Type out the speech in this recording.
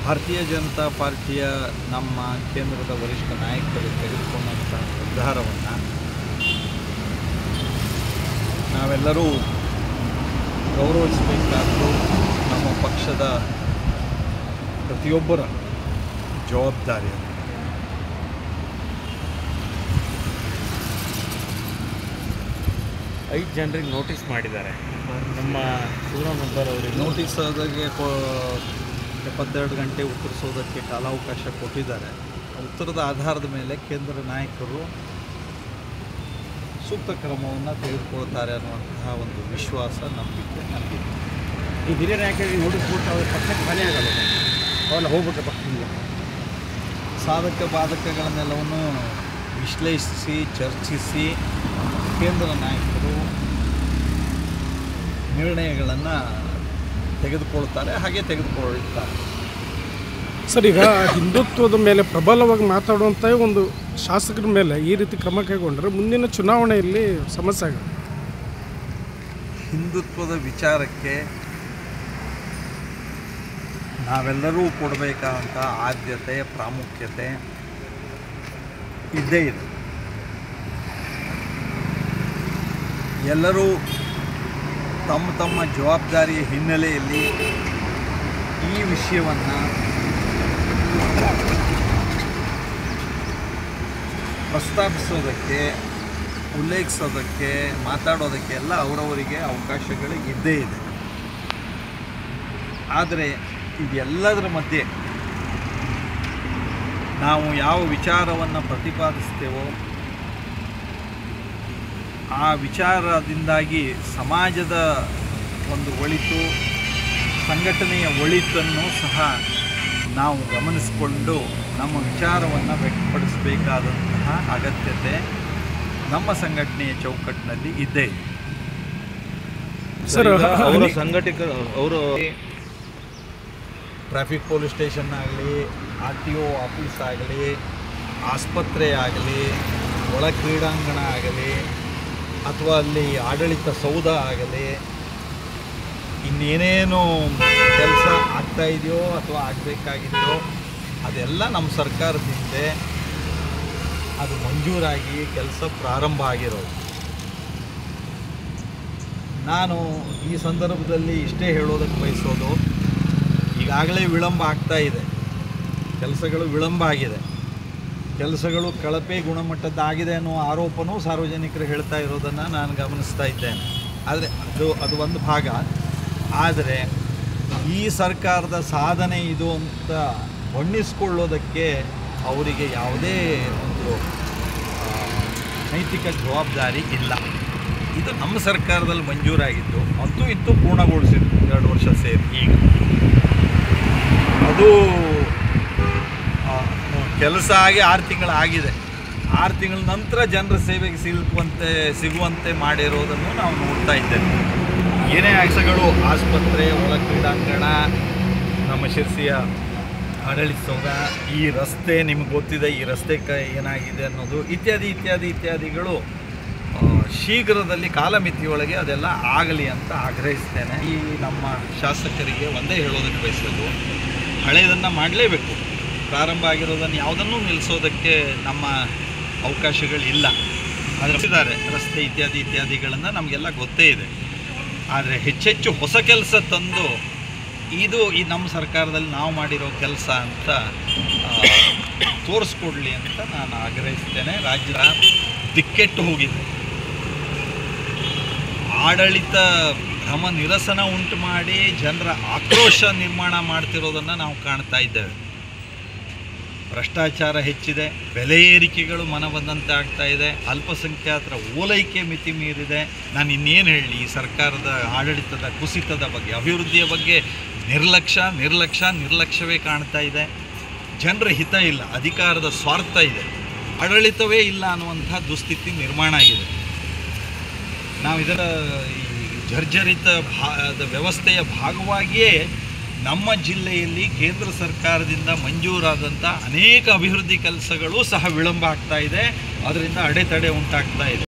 ಭಾರತೀಯ ಜನತಾ ಪಾರ್ಟಿಯ ನಮ್ಮ ಕೇಂದ್ರದ ವರಿಷ್ಠ ನಾಯಕರು ತೆಗೆದುಕೊಂಡಂಥ ನಿರ್ಧಾರವನ್ನು ನಾವೆಲ್ಲರೂ ಗೌರವಿಸಬೇಕಾದ್ದು ನಮ್ಮ ಪಕ್ಷದ ಪ್ರತಿಯೊಬ್ಬರ ಜವಾಬ್ದಾರಿ. 5 ಜನರಿಗೆ ನೋಟಿಸ್ ಮಾಡಿದ್ದಾರೆ. ನಮ್ಮ ಶಿವರಾಮಬ್ಬರ್ ಅವರಿಗೆ ನೋಟಿಸ್ ಆದಾಗೆ 72 ಗಂಟೆ ಉತ್ತರಿಸೋದಕ್ಕೆ ಕಾಲಾವಕಾಶ ಕೊಟ್ಟಿದ್ದಾರೆ. ಉತ್ತರದ ಆಧಾರದ ಮೇಲೆ ಕೇಂದ್ರ ನಾಯಕರು ಸೂಕ್ತ ಕ್ರಮವನ್ನು ತೆಗೆದುಕೊಳ್ತಾರೆ ಅನ್ನುವಂತಹ ಒಂದು ವಿಶ್ವಾಸ, ನಂಬಿಕೆ ನನಗಿದೆ. ಈ ಹಿರಿಯ ನಾಯಕರಿಗೆ ನೋಟಿಸ್ ಕೊಟ್ಟು ಅವ್ರ ಪಕ್ಷಕ್ಕೆ ಹಾನಿ ಆಗಲ್ಲ, ಅವೆಲ್ಲ ಹೋಗ್ಬೇಕು ಪಕ್ಷದಿಂದ. ಸಾಧಕ ಬಾಧಕಗಳನ್ನೆಲ್ಲವನ್ನು ವಿಶ್ಲೇಷಿಸಿ ಚರ್ಚಿಸಿ ಕೇಂದ್ರ ನಾಯಕರು ನಿರ್ಣಯಗಳನ್ನು ತೆಗೆದುಕೊಳ್ತಾರೆ, ಹಾಗೆ ತೆಗೆದುಕೊಳ್ಳುತ್ತಾರೆ. ಸರ್, ಈಗ ಹಿಂದುತ್ವದ ಮೇಲೆ ಪ್ರಬಲವಾಗಿ ಮಾತಾಡುವಂಥ ಒಂದು ಶಾಸಕರ ಮೇಲೆ ಈ ರೀತಿ ಕ್ರಮ ಕೈಗೊಂಡ್ರೆ ಮುಂದಿನ ಚುನಾವಣೆಯಲ್ಲಿ ಸಮಸ್ಯೆ ಆಗುತ್ತೆ. ಹಿಂದುತ್ವದ ವಿಚಾರಕ್ಕೆ ನಾವೆಲ್ಲರೂ ಕೊಡಬೇಕಾದಂಥ ಆದ್ಯತೆ, ಪ್ರಾಮುಖ್ಯತೆ ಇದ್ದೇ ಇದೆ. ಎಲ್ಲರೂ ತಮ್ಮ ತಮ್ಮ ಜವಾಬ್ದಾರಿಯ ಹಿನ್ನೆಲೆಯಲ್ಲಿ ಈ ವಿಷಯವನ್ನು ಪ್ರಸ್ತಾಪಿಸೋದಕ್ಕೆ, ಉಲ್ಲೇಖಿಸೋದಕ್ಕೆ, ಮಾತಾಡೋದಕ್ಕೆ ಎಲ್ಲ ಅವರವರಿಗೆ ಅವಕಾಶಗಳು ಇದ್ದೇ ಇದೆ. ಆದರೆ ಇದೆಲ್ಲದರ ಮಧ್ಯೆ ನಾವು ಯಾವ ವಿಚಾರವನ್ನು ಪ್ರತಿಪಾದಿಸ್ತೇವೋ ಆ ವಿಚಾರದಿಂದಾಗಿ ಸಮಾಜದ ಒಂದು ಒಳಿತು, ಸಂಘಟನೆಯ ಒಳಿತನ್ನು ಸಹ ನಾವು ಗಮನಿಸಿಕೊಂಡು ನಮ್ಮ ವಿಚಾರವನ್ನು ವ್ಯಕ್ತಪಡಿಸಬೇಕಾದಂತಹ ಅಗತ್ಯತೆ ನಮ್ಮ ಸಂಘಟನೆಯ ಚೌಕಟ್ಟಿನಲ್ಲಿ ಇದ್ದೇ ಇದೆ. ಸರ್, ಅವರ ಸಂಘಟಕರು ಅವರು ಟ್ರಾಫಿಕ್ ಪೊಲೀಸ್ ಸ್ಟೇಷನ್ ಆಗಲಿ, RTO ಆಫೀಸ್ ಆಗಲಿ, ಆಸ್ಪತ್ರೆ ಆಗಲಿ, ಒಳ ಕ್ರೀಡಾಂಗಣ ಆಗಲಿ, ಅಥವಾ ಅಲ್ಲಿ ಆಡಳಿತ ಸೌಧ ಆಗಲಿ, ಇನ್ನೇನೇನು ಕೆಲಸ ಆಗ್ತಾಯಿದೆಯೋ ಅಥವಾ ಆಗಬೇಕಾಗಿದೆಯೋ ಅದೆಲ್ಲ ನಮ್ಮ ಸರ್ಕಾರದಿಂದ ಅದು ಮಂಜೂರಾಗಿ ಕೆಲಸ ಪ್ರಾರಂಭ ಆಗಿರೋದು. ನಾನು ಈ ಸಂದರ್ಭದಲ್ಲಿ ಇಷ್ಟೇ ಹೇಳೋದಕ್ಕೆ ಬಯಸೋದು, ಈಗಾಗಲೇ ವಿಳಂಬ ಆಗ್ತಾ ಇದೆ, ಕೆಲಸಗಳು ವಿಳಂಬ ಆಗಿದೆ, ಕೆಲಸಗಳು ಕಳಪೆ ಗುಣಮಟ್ಟದ್ದಾಗಿದೆ ಅನ್ನೋ ಆರೋಪನೂ ಸಾರ್ವಜನಿಕರು ಹೇಳ್ತಾ ಇರೋದನ್ನು ನಾನು ಗಮನಿಸ್ತಾ ಇದ್ದೇನೆ. ಆದರೆ ಅದು ಒಂದು ಭಾಗ. ಆದರೆ ಈ ಸರ್ಕಾರದ ಸಾಧನೆ ಇದು ಅಂತ ಬಣ್ಣಿಸ್ಕೊಳ್ಳೋದಕ್ಕೆ ಅವರಿಗೆ ಯಾವುದೇ ಒಂದು ನೈತಿಕ ಜವಾಬ್ದಾರಿ ಇಲ್ಲ. ಇದು ನಮ್ಮ ಸರ್ಕಾರದಲ್ಲಿ ಮಂಜೂರಾಗಿದ್ದು ಮತ್ತು ಇತ್ತು ಪೂರ್ಣಗೊಳಿಸಿದ್ದು 2 ವರ್ಷ ಸೇರಿ. ಈಗ ಅದು ಕೆಲಸ ಆಗಿ 6 ತಿಂಗಳಾಗಿದೆ. 6 ತಿಂಗಳ ನಂತರ ಜನರ ಸೇವೆಗೆ ಸಿಗುವಂತೆ ಮಾಡಿರೋದನ್ನು ನಾವು ನೋಡ್ತಾ ಇದ್ದೇವೆ. ಏನೇ ಕೆಲಸಗಳು, ಆಸ್ಪತ್ರೆ, ಒಳ ಕ್ರೀಡಾಂಗಣ, ನಮ್ಮ ಶಿರ್ಸಿಯ ಆಡಳಿತ ಸೌಧ, ಈ ರಸ್ತೆ ನಿಮ್ಗೆ ಗೊತ್ತಿದೆ, ಈ ರಸ್ತೆ ಏನಾಗಿದೆ ಅನ್ನೋದು ಇತ್ಯಾದಿಗಳು ಶೀಘ್ರದಲ್ಲಿ ಕಾಲಮಿತಿಯೊಳಗೆ ಅದೆಲ್ಲ ಆಗಲಿ ಅಂತ ಆಗ್ರಹಿಸ್ತೇನೆ. ಈ ನಮ್ಮ ಶಾಸಕರಿಗೆ ಒಂದೇ ಹೇಳೋದಕ್ಕೆ ಬಯಸೋದು, ಹಳೆಯದನ್ನು ಮಾಡಲೇಬೇಕು. ಪ್ರಾರಂಭ ಆಗಿರೋದನ್ನು ಯಾವುದನ್ನೂ ನಿಲ್ಲಿಸೋದಕ್ಕೆ ನಮ್ಮ ಅವಕಾಶಗಳಿಲ್ಲ. ಆದರೆ ರಸ್ತೆ ಇತ್ಯಾದಿಗಳನ್ನು ನಮಗೆಲ್ಲ ಗೊತ್ತೇ ಇದೆ. ಆದರೆ ಹೆಚ್ಚೆಚ್ಚು ಹೊಸ ಕೆಲಸ ತಂದು ಇದು ಈ ನಮ್ಮ ಸರ್ಕಾರದಲ್ಲಿ ನಾವು ಮಾಡಿರೋ ಕೆಲಸ ಅಂತ ತೋರಿಸ್ಕೊಡ್ಲಿ ಅಂತ ನಾನು ಆಗ್ರಹಿಸ್ತೇನೆ. ರಾಜ್ಯ ದಿಕ್ಕೆಟ್ಟು ಹೋಗಿದೆ. ಆಡಳಿತ ಭ್ರಮ ನಿರಸನ ಉಂಟು ಮಾಡಿ ಜನರ ಆಕ್ರೋಶ ನಿರ್ಮಾಣ ಮಾಡ್ತಿರೋದನ್ನು ನಾವು ಕಾಣ್ತಾ ಇದ್ದೇವೆ. ಭ್ರಷ್ಟಾಚಾರ ಹೆಚ್ಚಿದೆ, ಬೆಲೆ ಏರಿಕೆಗಳು ಮನಬಂದಂತೆ ಆಗ್ತಾ ಇದೆ, ಅಲ್ಪಸಂಖ್ಯಾತರ ಓಲೈಕೆ ಮಿತಿ ಮೀರಿದೆ. ನಾನು ಇನ್ನೇನು ಹೇಳಲಿ, ಈ ಸರ್ಕಾರದ ಆಡಳಿತದ ಕುಸಿತದ ಬಗ್ಗೆ, ಅಭಿವೃದ್ಧಿಯ ಬಗ್ಗೆ ನಿರ್ಲಕ್ಷ್ಯವೇ ಕಾಣ್ತಾ ಇದೆ. ಜನರ ಹಿತ ಇಲ್ಲ, ಅಧಿಕಾರದ ಸ್ವಾರ್ಥ ಇದೆ, ಆಡಳಿತವೇ ಇಲ್ಲ ಅನ್ನುವಂಥ ದುಸ್ಥಿತಿ ನಿರ್ಮಾಣ ಆಗಿದೆ. ನಾವು ಇದರ ಈ ಜರ್ಜರಿತ ವ್ಯವಸ್ಥೆಯ ಭಾಗವಾಗಿಯೇ ನಮ್ಮ ಜಿಲ್ಲೆಯಲ್ಲಿ ಕೇಂದ್ರ ಸರ್ಕಾರದಿಂದ ಮಂಜೂರಾದಂಥ ಅನೇಕ ಅಭಿವೃದ್ಧಿ ಕೆಲಸಗಳು ಸಹ ವಿಳಂಬ ಆಗ್ತಾ ಇದೆ. ಅದರಿಂದ ಅಡೆತಡೆ ಉಂಟಾಗ್ತಾ ಇದೆ.